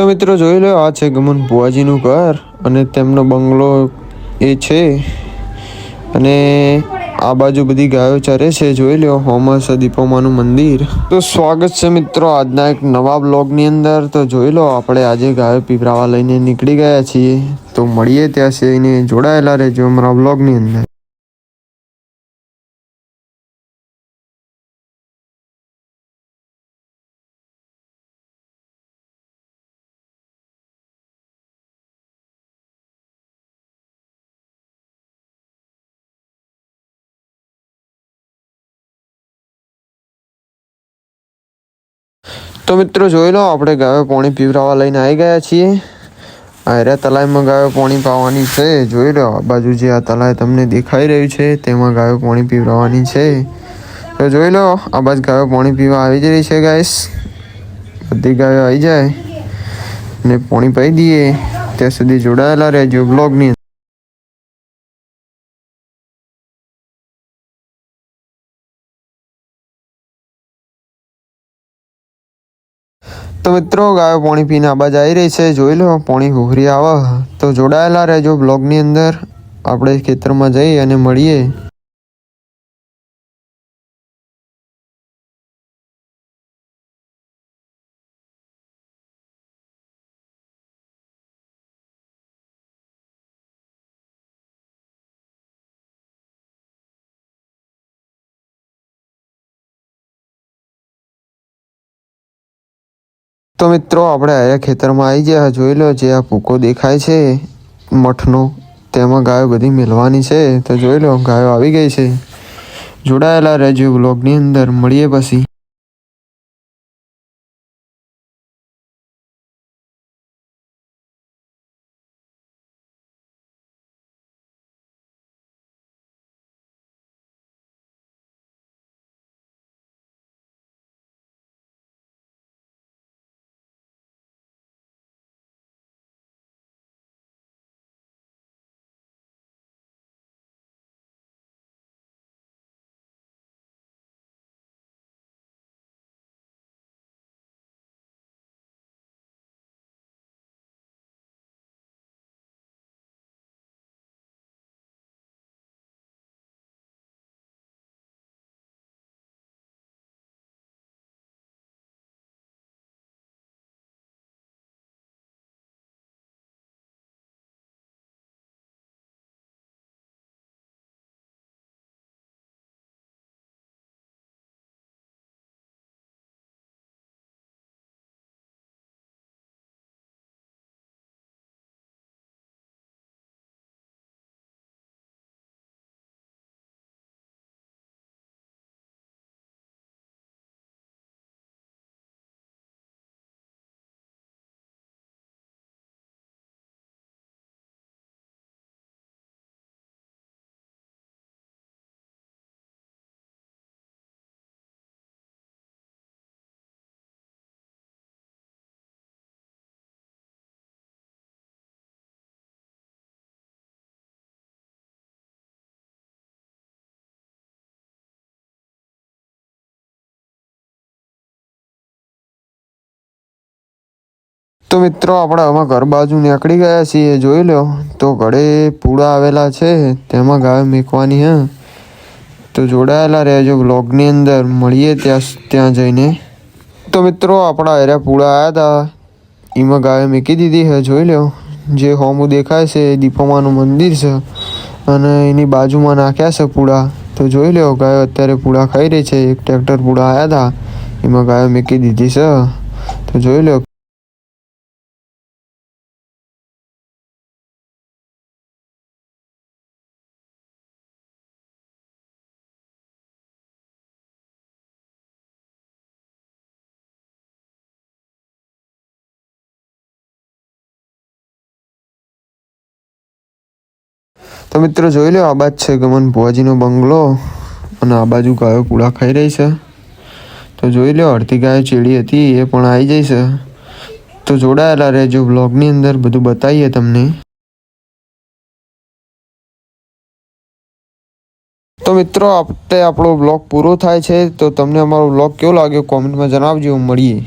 તો મિત્રો જોઈ લો, આ છે ગમન બુઆજીનું ઘર અને તેમનો બંગલો એ છે અને આ બાજુ બધી ગાયો ચરે છે. જોઈ લો, હોમસ દીપોમાનું મંદિર. તો સ્વાગત છે મિત્રો આજના એક નવા બ્લોગની અંદર. તો જોઈ લો, આપણે આજે ગાયો પીવરાવા લઈને નીકળી ગયા છીએ. તો મળીએ ત્યાં સુધી જોડાયેલા રહેજો અમારા બ્લોગની અંદર. તો મિત્રો જોઈ લો, આપણે ગાયો પાણી પીવરાવા લઈને આવી ગયા છીએ. આ તલાઈમાં ગાયો પાણી પાવાની છે. જોઈ લો, આ બાજુ જે આ તલાઈ તમને દેખાઈ રહ્યું છે તેમાં ગાયો પાણી પીવરાવાની છે. તો જોઈ લો, આ બાજુ ગાયો પાણી પીવા આવી જ રહી છે ગાઈસ. બધી ગાયો આવી જાય ને પાણી પાઈ દઈએ. ત્યાં સુધી જોડાયેલા રહેજો બ્લોગની અંદર. તો મિત્રો ગાયો પાણી પીને આ બાજુ આવી રહી છે. જોઈ લો, પાણી ઘૂઘરી આવે. તો જોડાયેલા રહેજો બ્લોગની અંદર. આપણે ખેતરમાં જઈ અને મળીએ. તો મિત્રો આપણે આયા ખેતરમાં આવી ગયા. જોઈ લો, જે આ ભૂકો દેખાય છે મઠનો, તેમાં ગાયો બધી મેળવાની છે. તો જોઈ લો, ગાયો આવી ગઈ છે. જોડાયેલા રહેજો બ્લોગની અંદર. મળીએ પછી. તો મિત્રો આપણે આમાં ઘર બાજુ નીકળી ગયા છીએ. જોઈ લો, તો ઘરે પૂળા આવેલા છે, તેમાં ગાયો મેકવાની હે. તો જોડાયેલા રહેજો બ્લોગની અંદર. મળીએ ત્યાં જઈને. તો મિત્રો આપણા એરા પૂળા આવ્યા હતા, એમાં ગાયો મેકી દીધી છે. જોઈ લો, જે હોમું દેખાય છે એ દીપોમાનું મંદિર છે અને એની બાજુમાં નાખ્યા છે પૂળા. તો જોઈ લો, ગાયો અત્યારે પૂળા ખાઈ રહી છે. એક ટ્રેક્ટર પૂળા આવ્યા હતા, એમાં ગાયો મેકી દીધી છે. તો જોઈ લો. તો મિત્રો જોઈ લો, આ બાજુ છે ગમન બુઆજીનો બંગલો અને આ બાજુ ગાયો પૂળા ખાઈ રહી છે. તો જોઈ લો, અડધી ગાયો ચેડી હતી એ પણ આવી જાય છે. તો જોડાયેલા રહેજો બ્લોગની અંદર. બધું બતાવીએ તમને. તો મિત્રો આપણો બ્લોગ પૂરો થાય છે. તો તમને અમારો બ્લોગ કેવો લાગ્યો કોમેન્ટમાં જણાવજો. મળીએ.